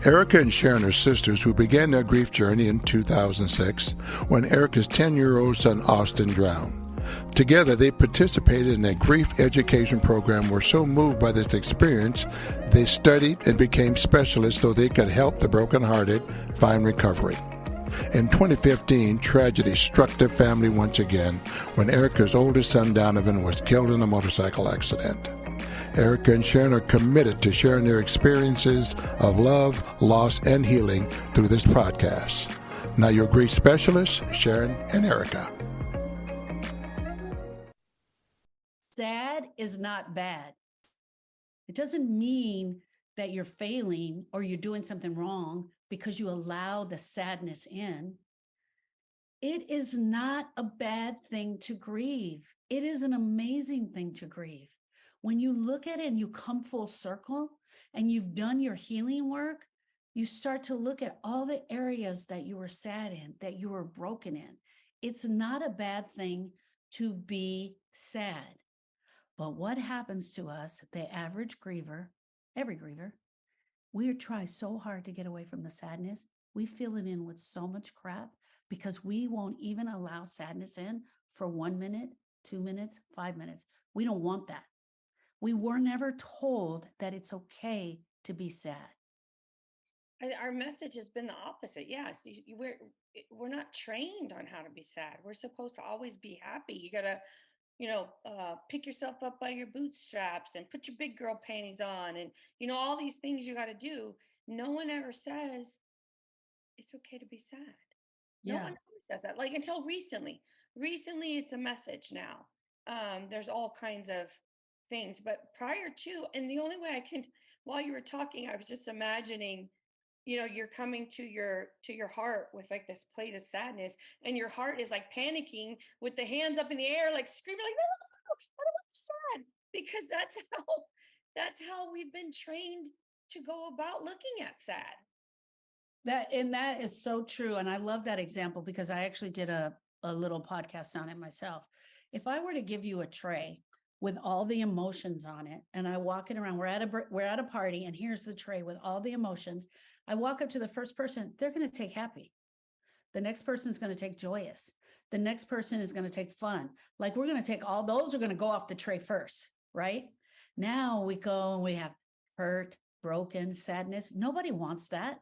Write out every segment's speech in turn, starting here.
Erica and Sharon are sisters who began their grief journey in 2006 when Erica's 10-year-old son Austin drowned. Together, they participated in a grief education program, were so moved by this experience, they studied and became specialists so they could help the brokenhearted find recovery. In 2015, tragedy struck their family once again when Erica's oldest son, Donovan, was killed in a motorcycle accident. Erica and Sharon are committed to sharing their experiences of love, loss, and healing through this podcast. Now your grief specialists, Sharon and Erica. Sad is not bad. It doesn't mean that you're failing or you're doing something wrong because you allow the sadness in. It is not a bad thing to grieve. It is an amazing thing to grieve. When you look at it and you come full circle and you've done your healing work, you start to look at all the areas that you were sad in, that you were broken in. It's not a bad thing to be sad. But what happens to us, the average griever, every griever, we try so hard to get away from the sadness. We fill it in with so much crap because we won't even allow sadness in for 1 minute, 2 minutes, 5 minutes. We don't want that. We were never told that it's okay to be sad. Our message has been the opposite. Yes, we're not trained on how to be sad. We're supposed to always be happy. You gotta, pick yourself up by your bootstraps and put your big girl panties on, and all these things you got to do. No one ever says it's okay to be sad. No one ever says that. Like until recently. Recently, it's a message now. There's all kinds of things, but prior to, and the only way I can, while you were talking, I was just imagining, you're coming to your heart with like this plate of sadness, and your heart is like panicking with the hands up in the air, like screaming, like, no, I don't want sad, because that's how we've been trained to go about looking at sad. That is so true. And I love that example because I actually did a little podcast on it myself. If I were to give you a tray with all the emotions on it, and I walk it around, we're at a party, and here's the tray with all the emotions. I walk up to the first person, they're going to take happy. The next person is going to take joyous. The next person is going to take fun. Like we're going to take all those are going to go off the tray first, right? Now we go and we have hurt, broken, sadness. Nobody wants that.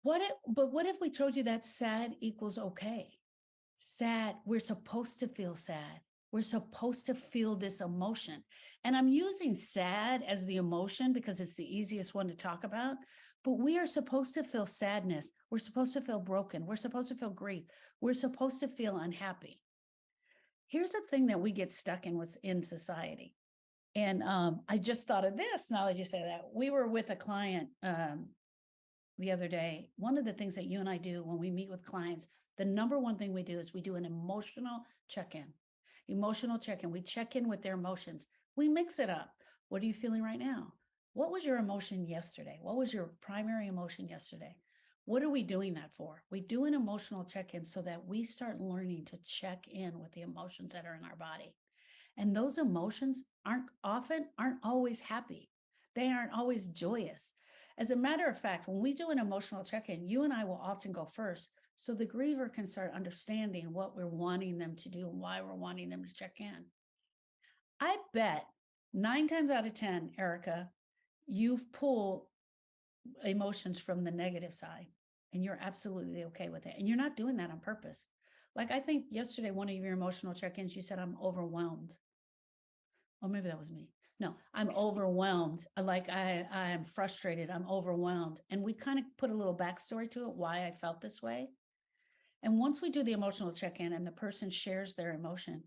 But what if we told you that sad equals okay? Sad, we're supposed to feel sad. We're supposed to feel this emotion. And I'm using sad as the emotion because it's the easiest one to talk about. But we are supposed to feel sadness. We're supposed to feel broken. We're supposed to feel grief. We're supposed to feel unhappy. Here's the thing that we get stuck in within society. And I just thought of this now that you say that. We were with a client the other day. One of the things that you and I do when we meet with clients, the number one thing we do is we do an emotional check-in. Emotional check-in. We check in with their emotions. We mix it up. What are you feeling right now? What was your emotion yesterday? What was your primary emotion yesterday? What are we doing that for? We do an emotional check-in so that we start learning to check in with the emotions that are in our body. And those emotions aren't always happy. They aren't always joyous. As a matter of fact, when we do an emotional check-in, you and I will often go first so the griever can start understanding what we're wanting them to do and why we're wanting them to check in. I bet 9 times out of 10, Erica, you pull emotions from the negative side and you're absolutely okay with it. And you're not doing that on purpose. Like I think yesterday, one of your emotional check-ins, you said, I'm overwhelmed. Or maybe that was me. No, I'm overwhelmed. Like I am frustrated. I'm overwhelmed. And we kind of put a little backstory to it, why I felt this way. And once we do the emotional check-in and the person shares their emotion,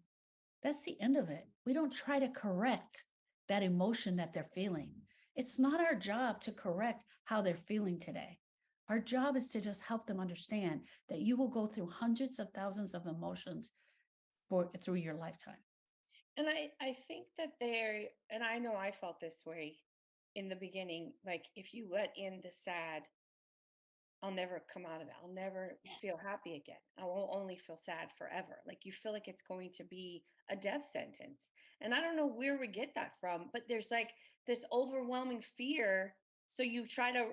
that's the end of it. We don't try to correct that emotion that they're feeling. It's not our job to correct how they're feeling today. Our job is to just help them understand that you will go through hundreds of thousands of emotions through your lifetime. And I think that and I know I felt this way in the beginning, like if you let in the sad, I'll never come out of it. I'll never feel happy again. I will only feel sad forever. Like you feel like it's going to be a death sentence. And I don't know where we get that from, but there's like this overwhelming fear So you try to,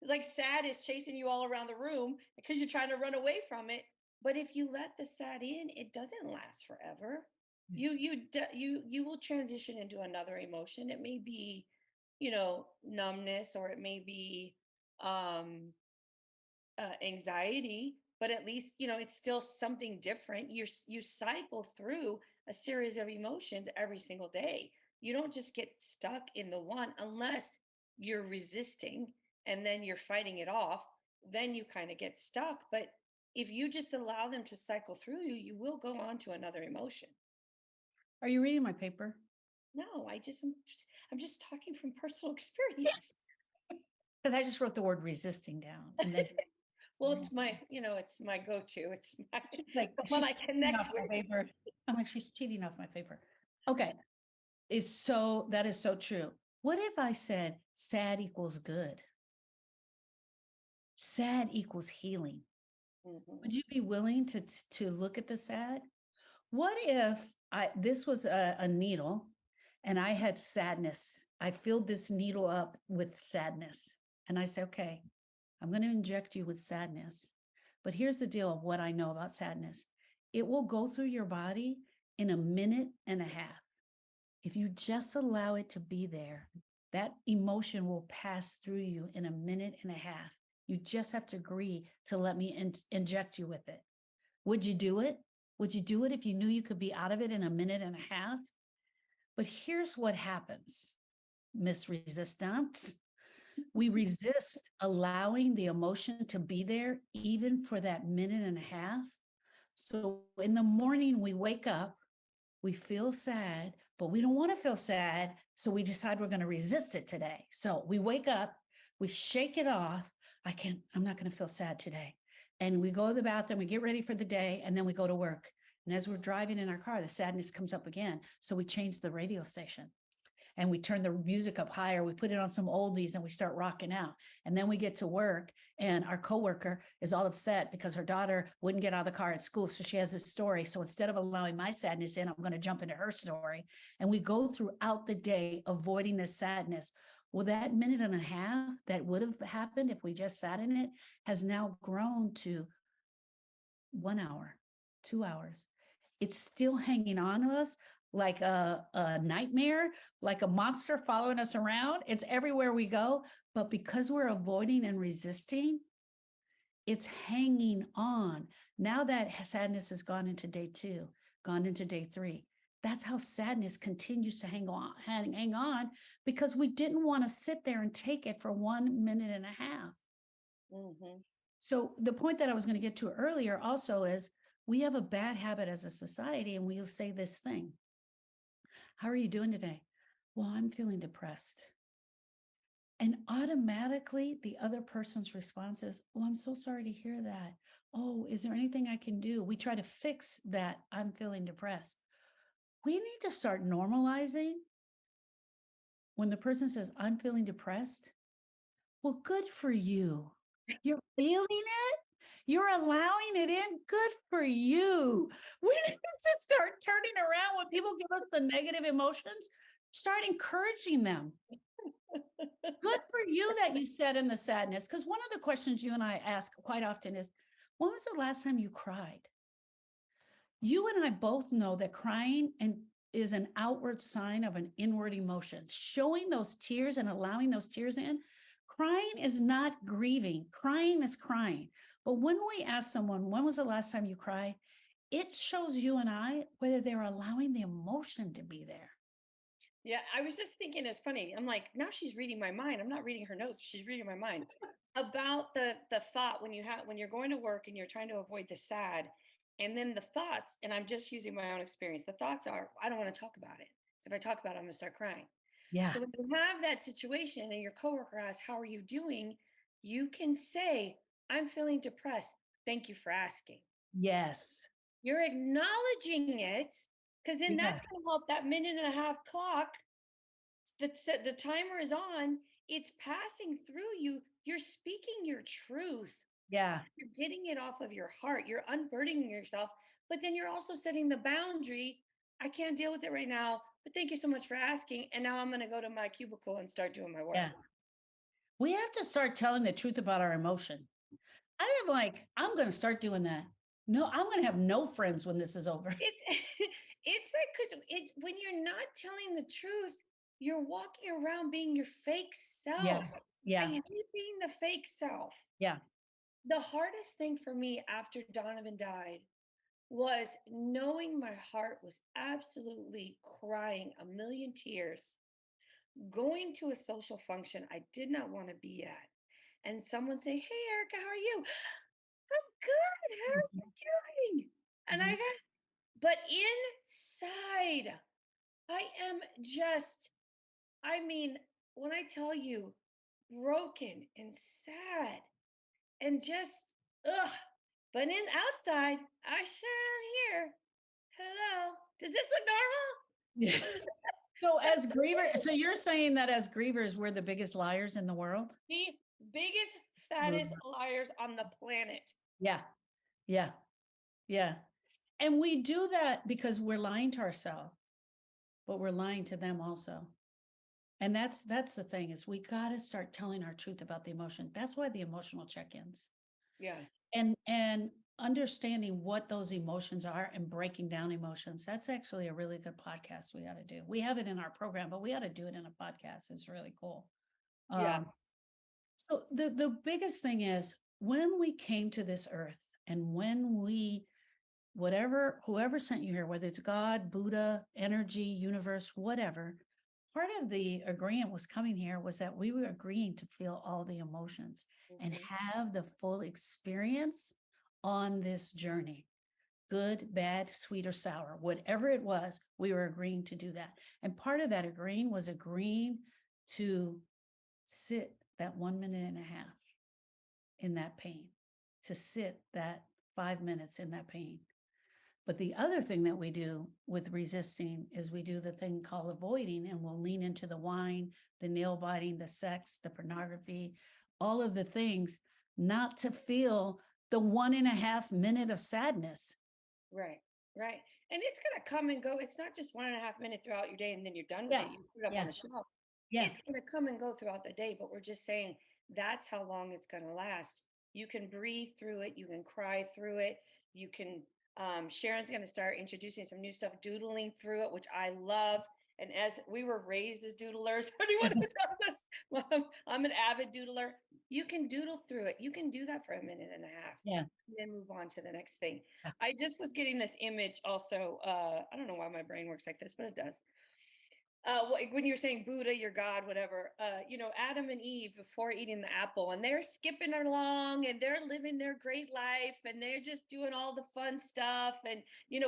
it's like sad is chasing you all around the room because you're trying to run away from it. But if you let the sad in, it doesn't last forever. You will transition into another emotion. It may be, numbness, or it may be um anxiety, but at least it's still something different. You cycle through a series of emotions every single day. You don't just get stuck in the one unless you're resisting and then you're fighting it off. Then you kind of get stuck. But if you just allow them to cycle through you, you will go on to another emotion. Are you reading my paper? No, I'm just talking from personal experience. Yes. Because I just wrote the word resisting down. And then Well, it's my go-to. It's my she's like, the one she's I cheating off connect my with. paper. I'm like, she's cheating off my paper. Okay. That is so true. What if I said sad equals good? Sad equals healing. Mhm. Would you be willing to look at the sad? What if this was a needle and I had sadness? I filled this needle up with sadness. And I say, okay, I'm going to inject you with sadness. But here's the deal of what I know about sadness. It will go through your body in a minute and a half. If you just allow it to be there, that emotion will pass through you in a minute and a half. You just have to agree to let me inject you with it. Would you do it? Would you do it if you knew you could be out of it in a minute and a half? But here's what happens, Miss Resistance. We resist allowing the emotion to be there, even for that minute and a half. So in the morning, we wake up, we feel sad, but we don't want to feel sad. So we decide we're going to resist it today. So we wake up, we shake it off. I'm not going to feel sad today. And we go to the bathroom, we get ready for the day, and then we go to work. And as we're driving in our car, the sadness comes up again. So we change the radio station and we turn the music up higher. We put it on some oldies and we start rocking out. And then we get to work, and our coworker is all upset because her daughter wouldn't get out of the car at school. So she has this story. So instead of allowing my sadness in, I'm going to jump into her story. And we go throughout the day avoiding this sadness. Well, that minute and a half that would have happened if we just sat in it has now grown to 1 hour, 2 hours. It's still hanging on to us like a nightmare, like a monster following us around. It's everywhere we go. But because we're avoiding and resisting, it's hanging on. Now that sadness has gone into day 2, gone into day 3. That's how sadness continues to hang on, because we didn't want to sit there and take it for 1 minute and a half. Mhm. So the point that I was going to get to earlier also is we have a bad habit as a society, and we'll say this thing. How are you doing today? Well, I'm feeling depressed. And automatically the other person's response is, oh, I'm so sorry to hear that. Oh, is there anything I can do? We try to fix that I'm feeling depressed. We need to start normalizing when the person says, I'm feeling depressed. Well, good for you. You're feeling it. You're allowing it in. Good for you. We need to start turning around when people give us the negative emotions, start encouraging them. Good for you that you sat in the sadness. Because one of the questions you and I ask quite often is, when was the last time you cried? You and I both know that crying is an outward sign of an inward emotion. Showing those tears and allowing those tears in. Crying is not grieving. Crying is crying. But when we ask someone, when was the last time you cried? It shows you and I whether they're allowing the emotion to be there. Yeah, I was just thinking it's funny. I'm like, now she's reading my mind. I'm not reading her notes. She's reading my mind about the thought when you're going to work and you're trying to avoid the sad, and then the thoughts. And I'm just using my own experience. The thoughts are, I don't want to talk about it. So if I talk about it, I'm gonna start crying. Yeah. So when you have that situation and your coworker asks, "How are you doing?" You can say, "I'm feeling depressed. Thank you for asking." Yes. You're acknowledging it, because then Yeah. that's going to help that minute and a half clock. The timer is on. It's passing through you. You're speaking your truth. Yeah. You're getting it off of your heart. You're unburdening yourself. But then you're also setting the boundary. I can't deal with it right now, but thank you so much for asking. And now I'm going to go to my cubicle and start doing my work. Yeah. We have to start telling the truth about our emotion. I am like, I'm going to start doing that. No, I'm going to have no friends when this is over. It's it's like because it's when you're not telling the truth, you're walking around being your fake Yeah. self. I Yeah. hate being the fake self. Yeah. The hardest thing for me after Donovan died was knowing my heart was absolutely crying a million tears, going to a social function I did not want to be at, and someone say, "Hey, Erica, how are you?" I'm good. How are Mhm. you doing? And I Mhm. got, but inside, I am just, I mean, when I tell you, broken and sad and just, ugh. But in outside, I sure am here. Hello. Does this look normal? Yeah. So That's as griever, so you're saying that as grievers, we're the biggest liars in the world? the biggest, Mhm. fattest liars on the planet. Yeah. Yeah. Yeah. And we do that because we're lying to ourselves, but we're lying to them also. And that's the thing is we got to start telling our truth about the emotion. That's why the emotional check-ins. Yeah. And understanding what those emotions are and breaking down emotions. That's actually a really good podcast we got to do. We have it in our program, but we ought to do it in a podcast. It's really cool. Yeah. Um, so the biggest thing is when we came to this earth and when we whatever whoever sent you here, whether it's God, Buddha, energy, universe, whatever, part of the agreement was coming here was that we were agreeing to feel all the emotions and Mhm. have the full experience on this journey. Good, bad, sweet, or sour, whatever it was, we were agreeing to do that. And part of that agreeing was agreeing to sit that 1 minute and a half in that pain, to sit that 5 minutes in that pain. But the other thing that we do with resisting is we do the thing called avoiding, and we'll lean into the wine, the nail biting, the sex, the pornography, all of the things, not to feel the 1.5 minute of sadness. Right. Right. And it's going to come and go. It's not just 1.5 minutes throughout your day and then you're done with Yeah, it. You put it up on yeah, the shelf. yeah, It's going to come and go throughout the day, but we're just saying that's how long it's going to last. You can breathe through it. You can cry through it. You can, Sharon's going to start introducing some new stuff, doodling through it, which I love. And as we were raised as doodlers, anyone who knows this, I'm an avid doodler. You can doodle through it. You can do that for 1.5 minutes yeah, and then move on to the next thing. yeah. I just was getting this image also. I don't know why my brain works like this, but it does. When you're saying Buddha, your God, whatever, Adam and Eve before eating the apple, and they're skipping along and they're living their great life and they're just doing all the fun stuff and,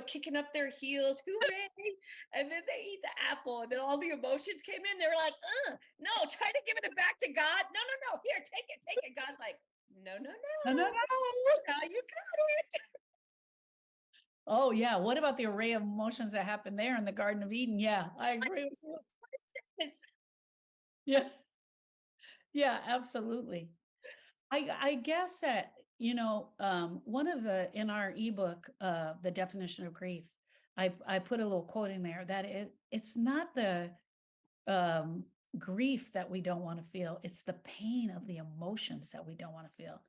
kicking up their heels, hooray. And then they eat the apple and then all the emotions came in. They were like, no, try to give it back to God. No, no, no. Here, take it. God's like, no, no, No, no, no. no. Now you got it. Oh, yeah. What about the array of emotions that happened there in the Garden of Eden? Yeah, I agree with you. Yeah, yeah, absolutely. I guess that, one of in our ebook, the definition of grief, I put a little quote in there that it's not the um, grief that we don't want to feel, it's the pain of the emotions that we don't want to feel.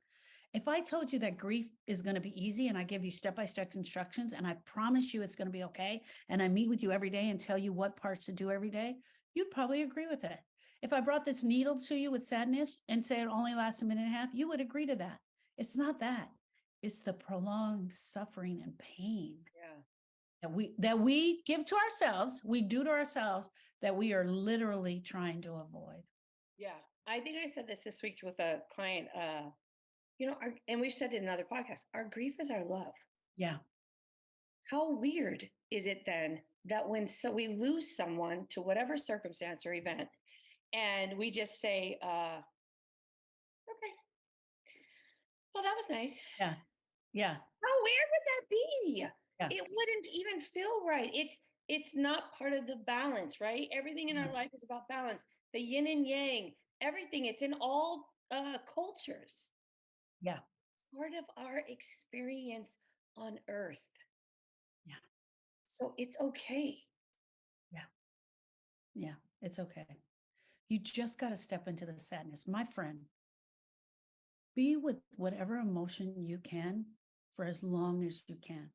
If I told you that grief is going to be easy and I give you step by step instructions and I promise you it's going to be okay, and I meet with you every day and tell you what parts to do every day, you'd probably agree with it. If I brought this needle to you with sadness and say it only lasts 1.5 minutes, you would agree to that. It's not that. It's the prolonged suffering and pain Yeah. that we give to ourselves, we do to ourselves that we are literally trying to avoid. Yeah. I think I said this week with a client. And we've said it in another podcast, our grief is our love. Yeah. How weird is it then that we lose someone to whatever circumstance or event, and we just say, okay, well, that was nice. Yeah. Yeah. How weird would that be? Yeah. It wouldn't even feel right. It's not part of the balance, right? Everything in Yeah. our life is about balance. The yin and yang, everything. It's in all cultures. Yeah. Part of our experience on earth. Yeah. So it's okay. Yeah. Yeah. It's okay. You just got to step into the sadness. My friend, be with whatever emotion you can for as long as you can.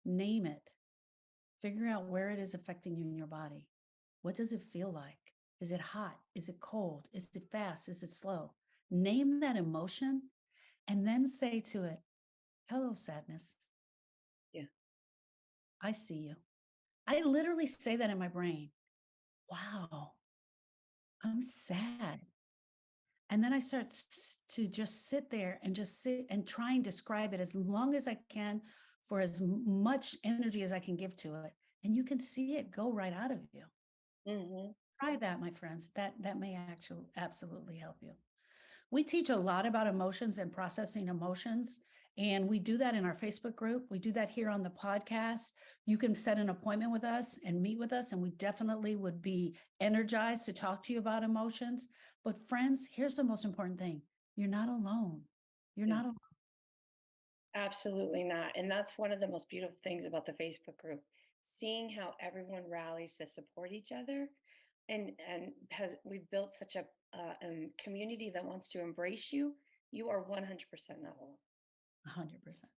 Name it. Figure out where it is affecting you in your body. What does it feel like? Is it hot? Is it cold? Is it fast? Is it slow? Name that emotion and then say to it, hello, sadness. Yeah. I see you. I literally say that in my brain. Wow, I'm sad. And then I start to just sit there and just sit and try and describe it as long as I can for as much energy as I can give to it. And you can see it go right out of you. Hmm. Try that, my friends. That may actually absolutely help you. We teach a lot about emotions and processing emotions. And we do that in our Facebook group. We do that here on the podcast. You can set an appointment with us and meet with us, and we definitely would be energized to talk to you about emotions. But, friends, here's the most important thing: you're not alone. You're Yeah. not alone. Absolutely not. And that's one of the most beautiful things about the Facebook group, seeing how everyone rallies to support each other, and has we've built such a community that wants to embrace you. You are 100% not alone. 100%.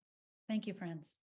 Thank you, friends.